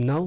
9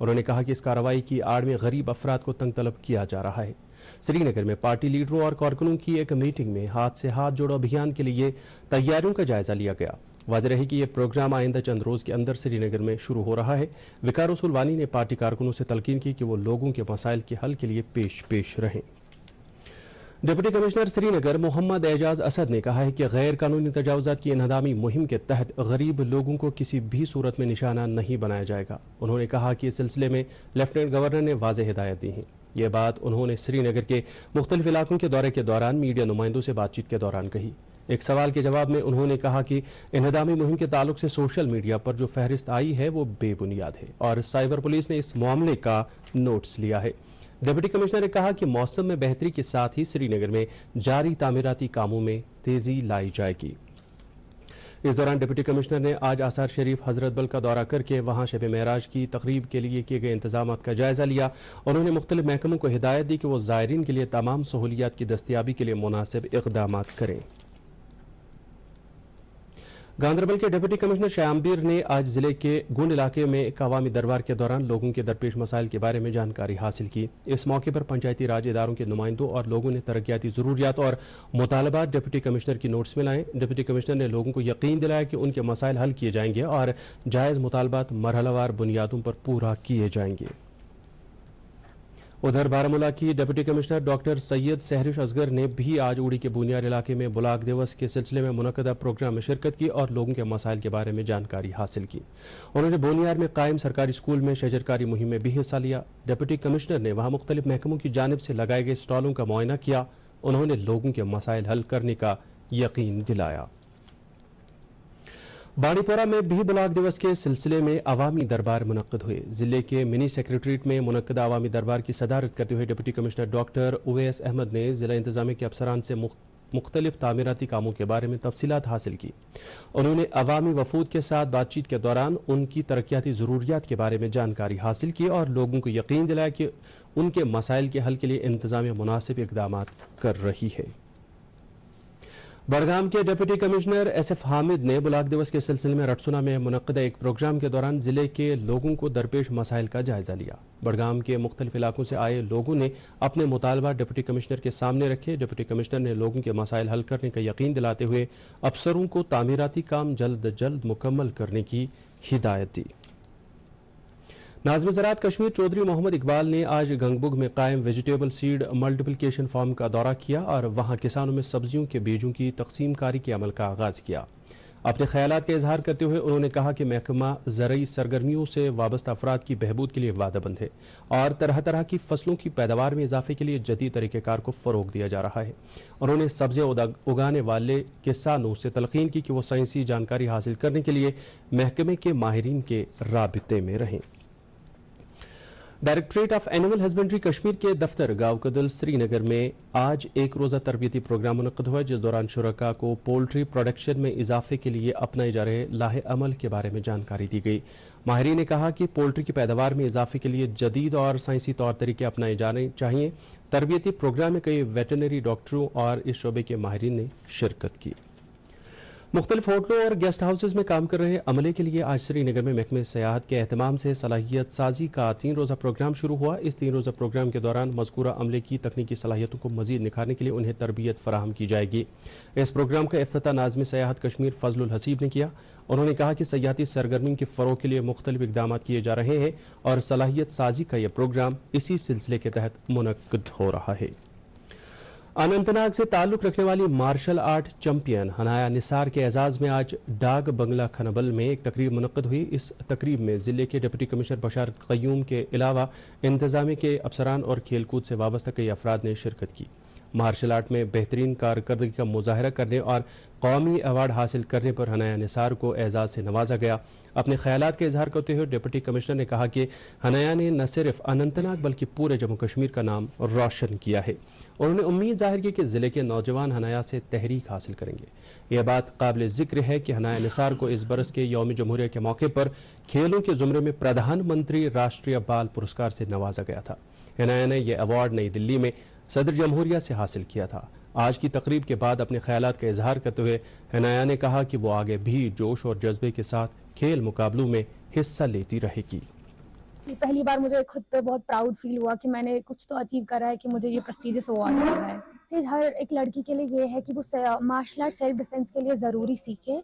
انہوں نے کہا کہ اس کارروائی کی آڑ میں غریب افراد کو تنگ طلب کیا جا رہا ہے۔ سری نگر میں پارٹی لیڈروں اور کارکنوں کی ایک میٹنگ میں ہاتھ سے ہاتھ جوڑو ابھیان کے لیے تیاریوں کا جائزہ لیا گیا۔ واضح رہے کہ یہ پروگرام آئندہ چند روز کے اندر سری نگر میں شروع ہو رہا ہے۔ وقار رسول وانی نے پارٹی کارکنوں سے تلقین کی کہ وہ لوگوں کے مسائل کے حل کے لیے پیش رہیں۔ ڈپٹی کمشنر سری نگر محمد اعجاز اسد نے کہا ہے کہ غیر قانونی تجاوزات کی انہدامی مہم کے تحت غریب لوگوں کو کسی بھی صورت میں نشانہ نہیں بنایا جائے گا۔ انہوں نے کہا کہ اس سلسلے میں لیفٹیننٹ گورنر نے واضح ہدایت دی ہیں۔ یہ بات انہوں نے سری نگر کے مختلف علاقوں کے دورے کے دوران میڈیا نمائندوں سے بات چیت کے دوران کہی۔ ایک سوال کے جواب میں انہوں نے کہا کہ انہدامی مہم کے تعلق سے سوشل میڈیا پر جو فہرست آئی ہے وہ بے بنیاد ہے اور سائبر پولیس نے اس معاملے کا نوٹس لیا ہے۔ ڈپٹی کمشنر نے کہا کہ موسم میں بہتری کے ساتھ ہی سری نگر میں جاری تعمیراتی کاموں میں تیزی لائی جائے گی۔ اس دوران ڈپٹی کمشنر نے آج آثار شریف حضرت بل کا دورہ کر کے وہاں شب معراج کی تقریب کے لیے کیے گئے انتظامات کا جائزہ لیا۔ انہوں نے مختلف محکموں کو ہدایت دی کہ وہ زائرین کے لیے تمام سہولیات کی دستیابی کے لیے مناسب اقدامات کریں۔ گاندربل کے ڈپٹی کمشنر شیامبیر نے آج ضلع کے گونڈ علاقے میں ایک عوامی دربار کے دوران لوگوں کے درپیش مسائل کے بارے میں جانکاری حاصل کی۔ اس موقع پر پنچایتی راج اداروں کے نمائندوں اور لوگوں نے ترقیاتی ضروریات اور مطالبات ڈپٹی کمشنر کی نوٹس میں لائے۔ ڈپٹی کمشنر نے لوگوں کو یقین دلایا کہ ان کے مسائل حل کیے جائیں گے اور جائز مطالبات مرحلہ وار بنیادوں پر پورا کیے جائیں گے۔ ادھر بارامولہ کی ڈپٹی کمشنر ڈاکٹر سید سہرش اصغر نے بھی آج اوڑی کے بونیار علاقے میں بلاک دیوس کے سلسلے میں منعقدہ پروگرام میں شرکت کی اور لوگوں کے مسائل کے بارے میں جانکاری حاصل کی۔ انہوں نے بونیار میں قائم سرکاری اسکول میں شجرکاری مہم میں بھی حصہ لیا۔ ڈپٹی کمشنر نے وہاں مختلف محکموں کی جانب سے لگائے گئے اسٹالوں کا معائنہ کیا۔ انہوں نے لوگوں کے مسائل حل کرنے کا یقین دلایا۔ بانڈی پورہ میں بھی بلاک دیوس کے سلسلے میں عوامی دربار منعقد ہوئے۔ ضلع کے منی سیکریٹریٹ میں منعقدہ عوامی دربار کی صدارت کرتے ہوئے deputy commissioner doctor Owais Ahmad نے ضلع انتظامیہ کے افسران سے مختلف تعمیراتی کاموں کے بارے میں تفصیلات حاصل کی۔ انہوں نے عوامی وفود کے ساتھ بات چیت کے دوران ان کی ترقیاتی ضروریات کے بارے میں جانکاری حاصل کی اور لوگوں کو یقین دلایا کہ ان کے مسائل کے حل کے لیے انتظامیہ مناسب اقدامات کر رہی ہے۔ بڑگام کے deputy commissioner S F Hamid نے بلاک دیوس کے سلسلے میں رٹسنا میں منعقدہ ایک پروگرام کے دوران ضلع کے لوگوں کو درپیش مسائل کا جائزہ لیا۔ بڑگام کے مختلف علاقوں سے آئے لوگوں نے اپنے مطالبات ڈپٹی کمشنر کے سامنے رکھے۔ ڈپٹی کمشنر نے لوگوں کے مسائل حل کرنے کا یقین دلاتے ہوئے افسروں کو تعمیراتی کام جلد مکمل کرنے کی ہدایت دی۔ ناظم زراعت کشمیر چودھری محمد اقبال نے آج گنگبگ میں قائم ویجیٹیبل سیڈ ملٹیپلیکیشن فارم کا دورہ کیا اور وہاں کسانوں میں سبزیوں کے بیجوں کی تقسیم کاری کے عمل کا آغاز کیا۔ اپنے خیالات کا اظہار کرتے ہوئے انہوں نے کہا کہ محکمہ زرعی سرگرمیوں سے وابستہ افراد کی بہبود کے لیے وعدہ بند ہے اور طرح طرح کی فصلوں کی پیداوار میں اضافے کے لیے جدید طریقہ کار کو فروغ دیا جا رہا ہے۔ انہوں نے سبزیاں اگانے والے کسانوں سے تلقین کی کہ وہ سائنسی جانکاری حاصل کرنے کے لیے محکمے کے ماہرین کے رابطے میں رہیں۔ Directorate of animal husbandry Kashmir کے دفتر گاؤں کدل سری نگر میں آج ایک روزہ تربیتی پروگرام منعقد ہوا جس دوران شرکاء کو پولٹری پروڈکشن میں اضافے کے لیے اپنائے جا رہے لاہے عمل کے بارے میں جانکاری دی گئی۔ ماہرین نے کہا کہ پولٹری کی پیداوار میں اضافے کے لیے جدید اور سائنسی طور طریقے اپنائے جانے چاہیے۔ تربیتی پروگرام میں کئی ویٹرنری ڈاکٹروں اور اس شعبے کے ماہرین نے شرکت کی۔ مختلف ہوٹلوں اور گیسٹ ہاؤسز میں کام کر رہے عملے کے لیے آج سری نگر میں محکمہ سیاحت کے اہتمام سے صلاحیت سازی کا 3 روزہ پروگرام شروع ہوا۔ اس 3 روزہ پروگرام کے دوران مذکورہ عملے کی تکنیکی صلاحیتوں کو مزید نکھارنے کے لیے انہیں تربیت فراہم کی جائے گی۔ اس پروگرام کا افتتاح ناظم سیاحت کشمیر فضل الحسیب نے کیا۔ انہوں نے کہا کہ سیاحتی سرگرمیوں کے فروغ کے لیے مختلف اقدامات کیے جا رہے ہیں اور صلاحیت سازی کا یہ پروگرام اسی سلسلے کے تحت منعقد ہو رہا ہے۔ اننت ناگ سے تعلق رکھنے والی مارشل آرٹ چیمپئن حنایا نثار کے اعزاز میں آج ڈاگ بنگلہ کھنبل میں ایک تقریب منعقد ہوئی۔ اس تقریب میں ضلع کے ڈپٹی کمشنر بشارت قیوم کے علاوہ انتظامیہ کے افسران اور کھیل کود سے وابستہ کئی افراد نے شرکت کی۔ مارشل آرٹ میں بہترین کارکردگی کا مظاہرہ کرنے اور قومی ایوارڈ حاصل کرنے پر حنایا نثار کو اعزاز سے نوازا گیا۔ اپنے خیالات کا اظہار کرتے ہوئے ڈپٹی کمشنر نے کہا کہ حنایا نے نہ صرف اننت ناگ بلکہ پورے جموں کشمیر کا نام روشن کیا ہے۔ انہوں نے امید ظاہر کی کہ ضلع کے نوجوان حنایا سے تحریک حاصل کریں گے۔ یہ بات قابل ذکر ہے کہ حنایا نثار کو اس برس کے یوم جمہوریہ کے موقع پر کھیلوں کے زمرے میں پردھان منتری راشٹریہ بال پرسکار سے نوازا گیا تھا۔ حنایا نے یہ ایوارڈ نئی دلی میں صدر جمہوریہ سے حاصل کیا تھا۔ آج کی تقریب کے بعد اپنے خیالات کا اظہار کرتے ہوئے حنایا نے کہا کہ وہ آگے بھی جوش اور جذبے کے ساتھ کھیل مقابلوں میں حصہ لیتی رہے گی۔ پہلی بار مجھے خود پہ بہت پراؤڈ فیل ہوا کہ میں نے کچھ تو اچیو کرا ہے کہ مجھے یہ پریسٹیجس ایوارڈ مل رہا ہے. ہر ایک لڑکی کے لیے یہ ہے کہ وہ مارشل آرٹ سیلف ڈیفینس کے لیے ضروری سیکھے,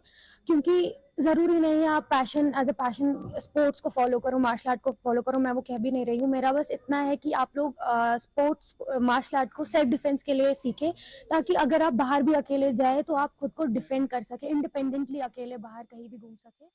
کیونکہ ضروری نہیں ہے آپ پیشن ایز اے پیشن اسپورٹس کو فالو کرو, مارشل آرٹ کو فالو کرو. میں وہ کہہ بھی نہیں رہی ہوں, میرا بس اتنا ہے کہ آپ لوگ اسپورٹس مارشل آرٹ کو سیلف ڈیفینس کے لیے سیکھیں, تاکہ اگر آپ باہر بھی اکیلے جائیں تو آپ خود کو ڈیفینڈ کر سکیں, انڈیپینڈنٹلی اکیلے باہر کہیں بھی گھوم سکیں.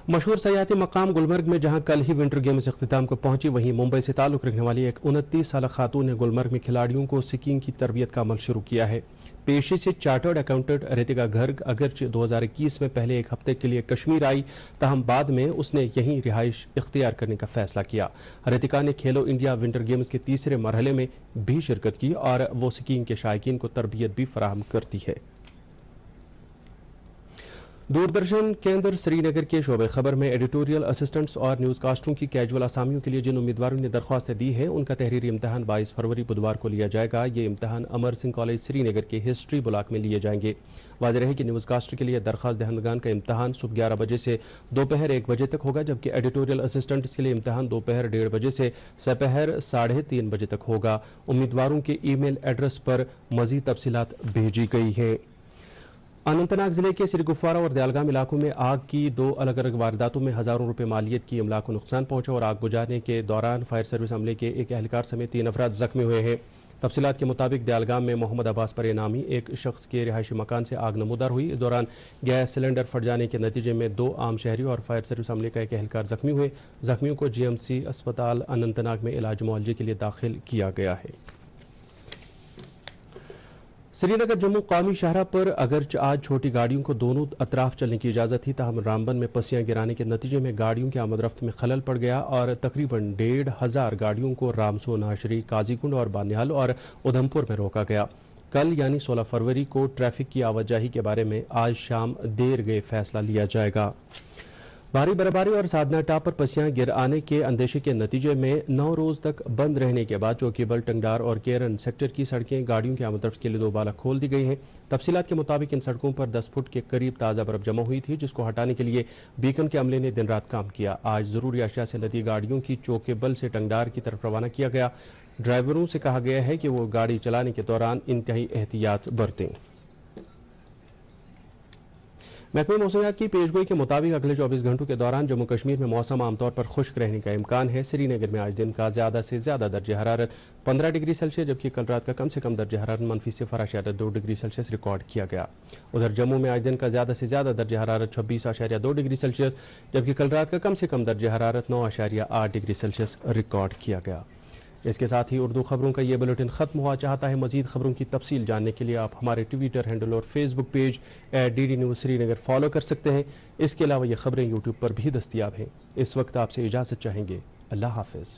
مشہور سیاحتی مقام گلمرگ میں جہاں کل ہی ونٹر گیمز اختتام کو پہنچی, وہیں ممبئی سے تعلق رکھنے والی ایک 29 سالہ خاتون نے گلمرگ میں کھلاڑیوں کو سکینگ کی تربیت کا عمل شروع کیا ہے. پیشے سے چارٹرڈ اکاؤنٹنٹ ریتکا گرگ اگرچہ 2021 میں پہلے ایک ہفتے کے لیے کشمیر آئی, تاہم بعد میں اس نے یہیں رہائش اختیار کرنے کا فیصلہ کیا. ریتکا نے کھیلو انڈیا ونٹر گیمز کے تیسرے مرحلے میں بھی شرکت کی اور وہ سکینگ کے شائقین کو تربیت بھی فراہم کرتی ہے. دوردرشن کیندر سری نگر کے شعبہ خبر میں ایڈیٹوریل اسسٹنٹس اور نیوز کاسٹروں کی کیجول اسامیوں کے لیے جن امیدواروں نے درخواستیں دی ہیں ان کا تحریری امتحان 22 فروری بدوار کو لیا جائے گا. یہ امتحان امر سنگھ کالج سری نگر کے ہسٹری بلاک میں لیے جائیں گے. واضح رہے کہ نیوز کاسٹر کے لیے درخواست دہندگان کا امتحان صبح 11 بجے سے دوپہر 1 بجے تک ہوگا, جبکہ ایڈیٹوریل اسسٹنٹس کے لیے امتحان دوپہر 1:30 بجے سے سپہر 3:30 بجے تک ہوگا. امیدواروں کے ای میل ایڈریس پر مزید تفصیلات بھیجی گئی ہیں. اننت ناگ ضلع کے سری گفوارہ اور دیالگام علاقوں میں آگ کی 2 الگ الگ وارداتوں میں ہزاروں روپے مالیت کی املاک کو نقصان پہنچا اور آگ بجھانے کے دوران فائر سروس عملے کے ایک اہلکار سمیت 3 افراد زخمی ہوئے ہیں. تفصیلات کے مطابق دیالگام میں محمد عباس پر نامی ایک شخص کے رہائشی مکان سے آگ نمودار ہوئی. اس دوران گیس سلنڈر پھٹ جانے کے نتیجے میں 2 عام شہری اور فائر سروس عملے کا ایک اہلکار زخمی ہوئے. زخمیوں کو جی ایم سی اسپتال اننت ناگ میں علاج معالجے کے لیے داخل کیا گیا ہے. سری نگر جموں قومی شاہراہ پر اگرچہ آج چھوٹی گاڑیوں کو دونوں اطراف چلنے کی اجازت تھی, تاہم رامبن میں پسیاں گرانے کے نتیجے میں گاڑیوں کی آمد رفت میں خلل پڑ گیا اور تقریباً 1,500 گاڑیوں کو رامسو, ناشری, قاضی کنڈ اور بانیال اور ادھمپور میں روکا گیا. کل یعنی 16 فروری کو ٹریفک کی آواجاہی کے بارے میں آج شام دیر گئے فیصلہ لیا جائے گا. بھاری برفباری اور سادنا ٹاپ پر پسیاں گر آنے کے اندیشے کے نتیجے میں 9 روز تک بند رہنے کے بعد چوکیبل, ٹنگڈار اور کیرن سیکٹر کی سڑکیں گاڑیوں کی آمد رفت کے لیے دوبارہ کھول دی گئی ہیں. تفصیلات کے مطابق ان سڑکوں پر 10 فٹ کے قریب تازہ برف جمع ہوئی تھی, جس کو ہٹانے کے لیے بیکن کے عملے نے دن رات کام کیا. آج ضروری اشیاء سے لدی گاڑیوں کی چوکیبل سے ٹنگڈار کی طرف روانہ کیا گیا. ڈرائیوروں سے کہا گیا ہے کہ وہ گاڑی چلانے کے دوران انتہائی احتیاط برتیں. محکمہ موسمیات کی پیشگوئی کے مطابق اگلے 24 گھنٹوں کے دوران جموں کشمیر میں موسم عام طور پر خشک رہنے کا امکان ہے. سری نگر میں آج دن کا زیادہ سے زیادہ درجہ حرارت 15 ڈگری سیلسیس, جبکہ کل رات کا کم سے کم درجہ حرارت -0.2 ڈگری سیلسیس ریکارڈ کیا گیا. ادھر جموں میں آج دن کا زیادہ سے زیادہ درجہ حرارت 26.2 ڈگری سیلسیس, جبکہ کل رات کا کم سے کم درجہ حرارت 9.8 ڈگری سیلسیس ریکارڈ کیا گیا. اس کے ساتھ ہی اردو خبروں کا یہ بلیٹن ختم ہوا. چاہتا ہے مزید خبروں کی تفصیل جاننے کے لیے آپ ہمارے ٹویٹر ہینڈل اور فیس بک پیج @DD News سری نگر فالو کر سکتے ہیں. اس کے علاوہ یہ خبریں یوٹیوب پر بھی دستیاب ہیں. اس وقت آپ سے اجازت چاہیں گے. اللہ حافظ.